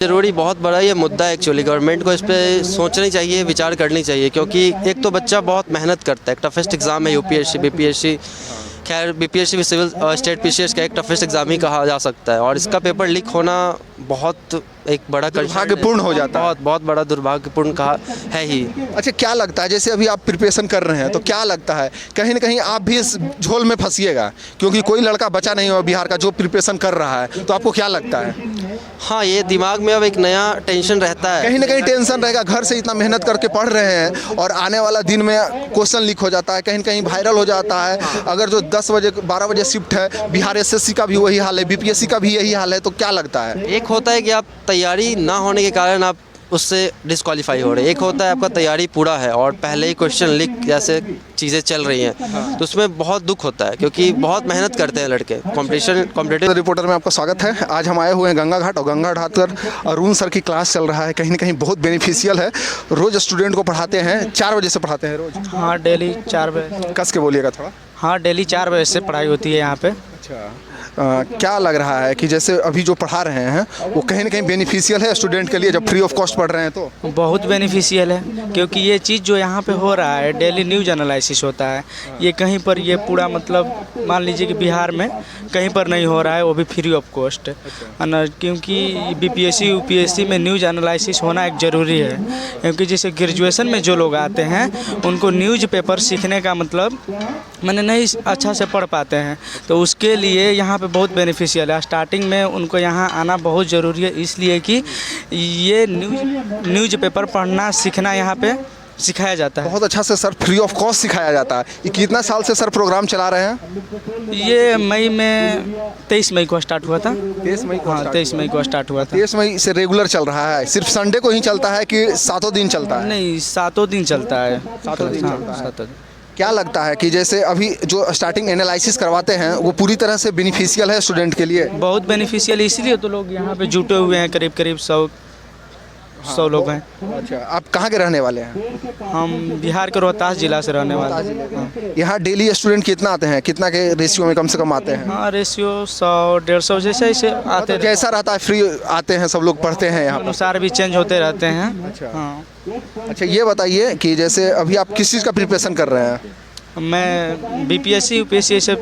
ज़रूरी बहुत बड़ा ये मुद्दा है एक्चुअली। गवर्नमेंट को इस पे सोचनी चाहिए, विचार करनी चाहिए, क्योंकि एक तो बच्चा बहुत मेहनत करता है। एक टफेस्ट एग्ज़ाम है यूपीएससी बीपीएससी, खैर बीपीएससी भी सिविल स्टेट पीसीएस का एक टफेस्ट एग्ज़ाम ही कहा जा सकता है, और इसका पेपर लीक होना बहुत एक बड़ा दुर्भाग्यपूर्ण हो जाता है। बहुत बहुत बड़ा दुर्भाग्यपूर्ण कहा है ही। अच्छा, क्या लगता है जैसे अभी आप प्रिपरेशन कर रहे हैं तो क्या लगता है कहीं ना कहीं आप भी इस झोल में फंसिएगा, क्योंकि कोई लड़का बचा नहीं हो बिहार का जो प्रिपरेशन कर रहा है, तो आपको क्या लगता है? हाँ, ये दिमाग में अब एक नया टेंशन रहता है, कहीं ना कहीं टेंशन रहेगा। घर से इतना मेहनत करके पढ़ रहे हैं और आने वाला दिन में क्वेश्चन लीक हो जाता है, कहीं ना कहीं वायरल हो जाता है। अगर जो 10 बजे 12 बजे शिफ्ट है, बिहार एसएससी का भी वही हाल है, बीपीएससी का भी यही हाल है, तो क्या लगता है? एक होता है कि आप तैयारी ना होने के कारण आप उससे डिस्क्वालीफाई हो रहे हैं, एक होता है आपका तैयारी पूरा है और पहले ही क्वेश्चन लीक जैसे चीज़ें चल रही हैं, तो उसमें बहुत दुख होता है, क्योंकि बहुत मेहनत करते हैं लड़के। कॉम्पिटिटिव रिपोर्टर में आपका स्वागत है। आज हम आए हुए हैं गंगा घाट, और गंगा घाट पर अरुण सर की क्लास चल रहा है। कहीं ना कहीं बहुत बेनिफिशियल है। रोज़ स्टूडेंट को पढ़ाते हैं, 4 बजे से पढ़ाते हैं रोज़? हाँ, डेली 4 बजे। कस के बोलिएगा थोड़ा। हाँ, डेली 4 बजे से पढ़ाई होती है यहाँ पे। अच्छा, क्या लग रहा है कि जैसे अभी जो पढ़ा रहे हैं वो कहीं ना कहीं बेनिफिशियल है स्टूडेंट के लिए, जब फ्री ऑफ कॉस्ट पढ़ रहे हैं तो? बहुत बेनिफिशियल है, क्योंकि ये चीज़ जो यहाँ पे हो रहा है, डेली न्यूज एनालिसिस होता है। ये कहीं पर ये पूरा मतलब मान लीजिए कि बिहार में कहीं पर नहीं हो रहा है, वो भी फ्री ऑफ कॉस्ट है ना, क्योंकि बीपीएससी यूपीएससी में न्यूज एनालिसिस होना एक ज़रूरी है। क्योंकि जैसे ग्रेजुएशन में जो लोग आते हैं उनको न्यूज़ पेपर सीखने का मतलब मैंने नहीं अच्छा से पढ़ पाते हैं, तो उसके लिए यहाँ पे बहुत बेनिफिशियल है। स्टार्टिंग में उनको यहाँ आना बहुत ज़रूरी है, इसलिए कि ये न्यूज़ पेपर पढ़ना सीखना यहाँ पे सिखाया जाता है। बहुत अच्छा से सर फ्री ऑफ कॉस्ट सिखाया जाता है। ये कितना साल से सर प्रोग्राम चला रहे हैं? ये मई में 23 मई को स्टार्ट हुआ था। 23 मई को? हाँ, 23 मई को स्टार्ट हुआ था। 23 मई से रेगुलर चल रहा है? सिर्फ संडे को ही चलता है कि 7 दिन चलता है? नहीं, 7 दिन चलता है। 7 दिन चलता है। 7 दिन। क्या लगता है कि जैसे अभी जो स्टार्टिंग एनालिसिस करवाते हैं वो पूरी तरह से बेनिफिशियल है स्टूडेंट के लिए? बहुत बेनिफिशियल, इसीलिए तो लोग यहाँ पे जुटे हुए हैं। करीब करीब 100 लोग हैं। अच्छा, आप कहाँ के रहने वाले हैं? हम बिहार के रोहतास जिला से रहने वाले हैं। यहाँ डेली स्टूडेंट कितना आते हैं, कितना के रेशियो में कम से कम आते हैं? हाँ, रेशियो 100-150 जैसे ऐसे आते हैं। जैसा रहता है फ्री आते हैं, सब लोग पढ़ते हैं यहाँ पर? अनुसार भी चेंज होते रहते हैं। अच्छा। हाँ। अच्छा, ये बताइए कि जैसे अभी आप किस चीज़ का प्रिपरेशन कर रहे हैं? मैं बीपीएससी यूपीएससी से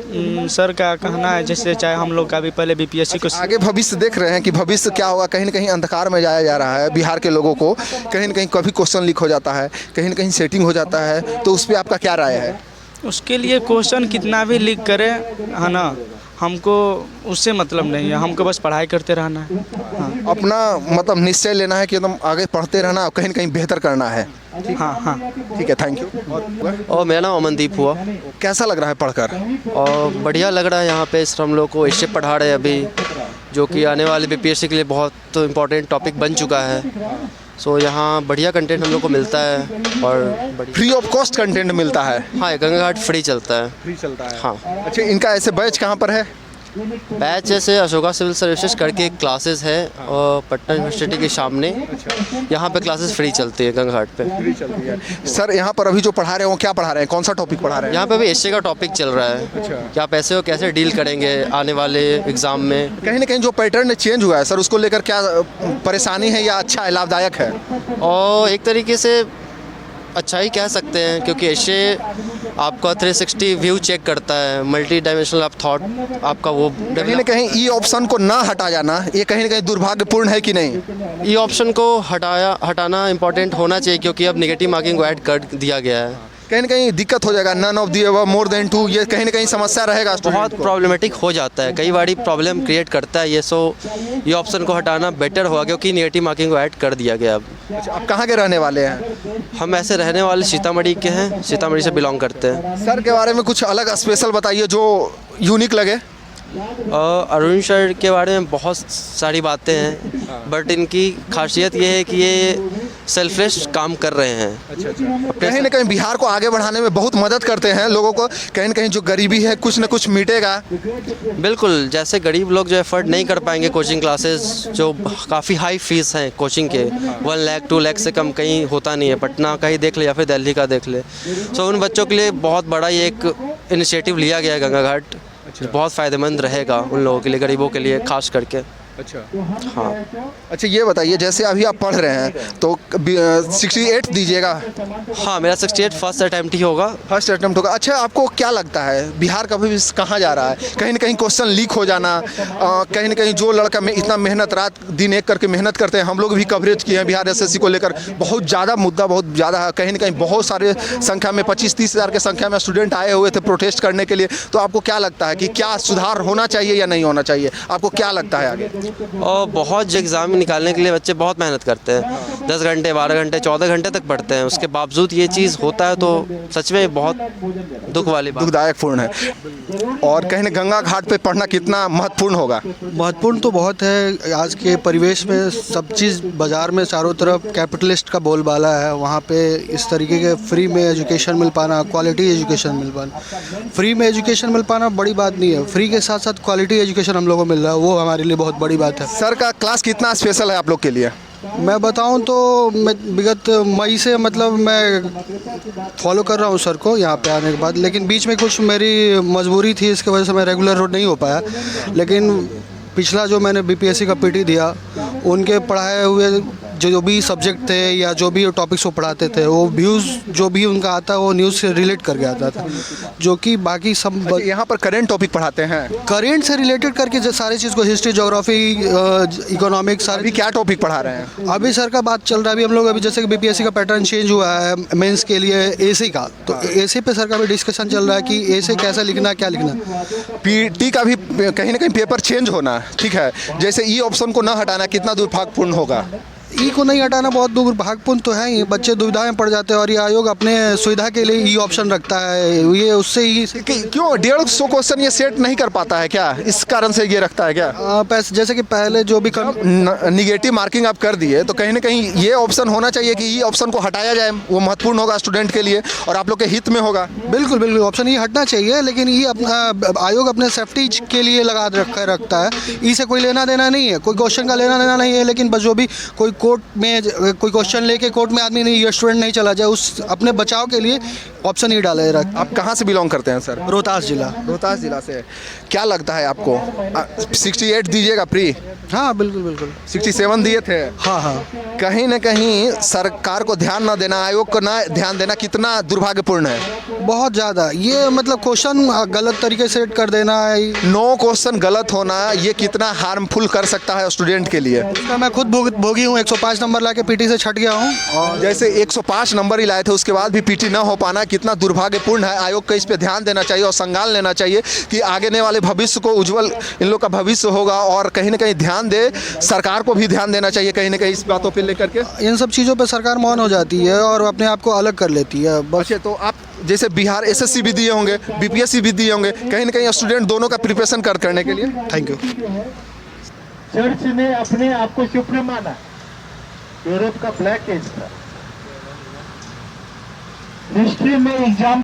सर का कहना है, जैसे चाहे हम लोग का भी पहले बीपीएससी को आगे भविष्य देख रहे हैं कि भविष्य क्या होगा। कहीं ना कहीं अंधकार में जाया जा रहा है बिहार के लोगों को, कहीं ना कहीं कभी क्वेश्चन लीक हो जाता है, कहीं ना कहीं सेटिंग हो जाता है, तो उस पर आपका क्या राय है? उसके लिए क्वेश्चन कितना भी लीक करे, है ना, हमको उससे मतलब नहीं है, हमको बस पढ़ाई करते रहना है। हाँ। अपना मतलब निश्चय लेना है कि एकदम आगे पढ़ते रहना, कहीं ना कहीं बेहतर करना है। हाँ हाँ, ठीक है, थैंक यू। और मेरा नाम अमनदीप हुआ। कैसा लग रहा है पढ़कर? और बढ़िया लग रहा है। यहाँ पे सर हम लोग को इससे पढ़ा रहे हैं अभी, जो कि आने वाले बीपीएससी के लिए बहुत इम्पोर्टेंट टॉपिक बन चुका है। सो यहाँ बढ़िया कंटेंट हम लोग को मिलता है और फ्री ऑफ कॉस्ट कंटेंट मिलता है? हाँ, गंगा घाट फ्री चलता है। फ्री चलता है? हाँ। अच्छा, इनका ऐसे बैच कहाँ पर है? बैच जैसे अशोका सिविल सर्विसेज करके क्लासेस है और पटना यूनिवर्सिटी के सामने, यहाँ पे क्लासेस फ्री चलती है गंगा घाट पे। फ्री चलती है। सर यहाँ पर अभी जो पढ़ा रहे हैं वो क्या पढ़ा रहे हैं, कौन सा टॉपिक पढ़ा रहे हैं? यहाँ पे भी एशिया का टॉपिक चल रहा है। अच्छा। कि आप ऐसे हो कैसे डील करेंगे आने वाले एग्ज़ाम में। कहीं ना कहीं जो पैटर्न चेंज हुआ है सर, उसको लेकर क्या परेशानी है या अच्छा है, लाभदायक है? और एक तरीके से अच्छा ही कह सकते हैं, क्योंकि ऐसे आपका 360 व्यू चेक करता है, मल्टी डायमेंशनल आप थॉट आपका वो कहीं ना कहीं ई ऑप्शन को ना हटा जाना, ये कहीं ना कहीं दुर्भाग्यपूर्ण है कि नहीं? ई ऑप्शन को हटाना इम्पोर्टेंट होना चाहिए, क्योंकि अब नेगेटिव मार्किंग को ऐड कर दिया गया है। कहीं ना कहीं दिक्कत हो जाएगा, none of the above more than 2, ये कहीं ना कहीं समस्या रहेगा। बहुत प्रॉब्लमेटिक हो जाता है, कई बार प्रॉब्लम क्रिएट करता है ये। सो ये ऑप्शन को हटाना बेटर होगा, क्योंकि नेगेटिव मार्किंग को ऐड कर दिया गया अब। अच्छा, आप कहाँ के रहने वाले हैं? हम ऐसे रहने वाले सीतामढ़ी के हैं, सीतामढ़ी से बिलोंग करते हैं। सर के बारे में कुछ अलग स्पेशल बताइए जो यूनिक लगे। अरुण सर के बारे में बहुत सारी बातें हैं, बट इनकी खासियत ये है कि ये सेल्फलेस काम कर रहे हैं। अच्छा। कहीं ना कहीं बिहार को आगे बढ़ाने में बहुत मदद करते हैं लोगों को, कहीं ना कहीं जो गरीबी है कुछ ना कुछ मिटेगा। बिल्कुल, जैसे गरीब लोग जो एफर्ट नहीं कर पाएंगे कोचिंग क्लासेस, जो काफ़ी हाई फीस हैं कोचिंग के, 1 लाख 2 लाख से कम कहीं होता नहीं है। पटना का ही देख ले या फिर दिल्ली का देख ले। सो उन बच्चों के लिए बहुत बड़ा ये एक इनिशिएटिव लिया गया है गंगा घाट, जो बहुत फ़ायदेमंद रहेगा उन लोगों के लिए, गरीबों के लिए खास करके। अच्छा हाँ। अच्छा, ये बताइए जैसे अभी आप पढ़ रहे हैं तो 68 दीजिएगा? हाँ, मेरा 68 फर्स्ट अटैम्प्ट ही होगा। फर्स्ट अटेम्प्ट होगा। अच्छा, आपको क्या लगता है बिहार का भविष्य कहाँ जा रहा है? कहीं ना कहीं क्वेश्चन लीक हो जाना, कहीं ना कहीं जो लड़का में इतना मेहनत रात दिन एक करके मेहनत करते हैं, हम लोग भी कवरेज किए हैं बिहार एसएससी को लेकर, बहुत ज़्यादा मुद्दा बहुत ज़्यादा है, कहीं ना कहीं बहुत सारे संख्या में 25-30 हज़ार के संख्या में स्टूडेंट आए हुए थे प्रोटेस्ट करने के लिए। तो आपको क्या लगता है कि क्या सुधार होना चाहिए या नहीं होना चाहिए? आपको क्या लगता है आगे? और बहुत एग्ज़ाम निकालने के लिए बच्चे बहुत मेहनत करते हैं, 10 घंटे 12 घंटे 14 घंटे तक पढ़ते हैं, उसके बावजूद ये चीज़ होता है तो सच में बहुत दुख वाली बात। दुखदायक पूर्ण है। और कहीं ना गंगा घाट पे पढ़ना कितना महत्वपूर्ण होगा? महत्वपूर्ण तो बहुत है। आज के परिवेश में सब चीज़ बाज़ार में चारों तरफ कैपिटलिस्ट का बोलबाला है, वहाँ पे इस तरीके के फ्री में एजुकेशन मिल पाना, क्वालिटी एजुकेशन मिल पाना, फ्री में एजुकेशन मिल पाना बड़ी बात नहीं है, फ्री के साथ साथ क्वालिटी एजुकेशन हम लोगों को मिल रहा है, वो हमारे लिए बहुत बड़ी बात है। सर का क्लास कितना स्पेशल है आप लोग के लिए? मैं बताऊं तो मैं विगत मई से मतलब मैं फॉलो कर रहा हूं सर को यहाँ पे आने के बाद, लेकिन बीच में कुछ मेरी मजबूरी थी, इसकी वजह से मैं रेगुलर रोड नहीं हो पाया। लेकिन पिछला जो मैंने बीपीएससी का पीटी दिया, उनके पढ़ाए हुए जो भी सब्जेक्ट थे या जो भी टॉपिक्स वो पढ़ाते थे, वो व्यूज़ जो भी उनका आता है वो न्यूज़ से रिलेट करके आता था, जो कि बाकी सब यहाँ पर करेंट टॉपिक पढ़ाते हैं? करेंट से रिलेटेड करके जो सारी चीज़ को, हिस्ट्री, ज्योग्राफी, इकोनॉमिक्स, सारी। अभी क्या टॉपिक पढ़ा रहे हैं? अभी सर का बात चल रहा है, अभी हम लोग अभी जैसे कि बीपीएससी का पैटर्न चेंज हुआ है मेंस के लिए एसी का, तो एसी पे सर का भी डिस्कशन चल रहा है कि एसी कैसे लिखना, क्या लिखना। पीटी का भी कहीं ना कहीं पेपर चेंज होना, ठीक है, जैसे ई ऑप्शन को न हटाना कितना दुर्भाग्यपूर्ण होगा? ई को नहीं हटाना बहुत दुर्भाग्यपूर्ण तो है ही, बच्चे दुविधा में पड़ जाते हैं और ये आयोग अपने सुविधा के लिए ई ऑप्शन रखता है, ये उससे ही क्यों 150 क्वेश्चन ये सेट नहीं कर पाता है क्या? इस कारण से ये रखता है क्या? पैसे जैसे कि पहले जो भी निगेटिव मार्किंग आप कर दिए तो कहीं ना कहीं ये ऑप्शन होना चाहिए कि ई ऑप्शन को हटाया जाए, वो महत्वपूर्ण होगा स्टूडेंट के लिए और आप लोग के हित में होगा। बिल्कुल बिल्कुल ऑप्शन ये हटना चाहिए, लेकिन ये अपना आयोग अपने सेफ्टी के लिए लगा रखता है, ई से कोई लेना देना नहीं है, कोई क्वेश्चन का लेना देना नहीं है, लेकिन बस जो भी कोई कोर्ट में कोई क्वेश्चन लेके कोर्ट में आदमी नहीं, ये स्टूडेंट नहीं चला जाए, उस अपने बचाव के लिए ऑप्शन ही डाले रखा। आप कहाँ से बिलोंग करते हैं सर? रोहतास जिला। रोहतास जिला से। क्या लगता है आपको 68 दीजिएगा प्री? हाँ बिल्कुल बिल्कुल। 67 दिए थे। हाँ हाँ। कहीं ना कहीं सरकार को ध्यान ना देना, आयोग को ना ध्यान देना कितना दुर्भाग्यपूर्ण है? बहुत ज़्यादा। ये मतलब क्वेश्चन गलत तरीके से सेट कर देना है, 9 क्वेश्चन गलत होना, ये कितना हार्मफुल कर सकता है स्टूडेंट के लिए? इसका मैं खुद भोगी हूँ, 105 नंबर लाके पीटी से छट गया हूँ। और जैसे 105 नंबर ही लाए थे उसके बाद भी पीटी ना हो पाना कितना दुर्भाग्यपूर्ण है। आयोग को इस पे ध्यान देना चाहिए और संज्ञान लेना चाहिए कि आगे वाले भविष्य को उज्जवल इन लोग का भविष्य होगा, और कहीं ना कहीं ध्यान दे, सरकार को भी ध्यान देना चाहिए कहीं ना कहीं इस बातों पे लेकर के। इन सब चीज़ों पे सरकार मौन हो जाती है और अपने आप को अलग कर लेती है बस। अच्छा, तो आप जैसे बिहार एसएससी भी दिए होंगे, बीपीएससी भी दिए होंगे, कहीं ना कहीं स्टूडेंट दोनों का प्रिपरेशन करने के लिए। Thank you. चर्च ने अपने आप को चुप न माना, यूरोप का ब्लैक एज था, हिस्ट्री में एग्जाम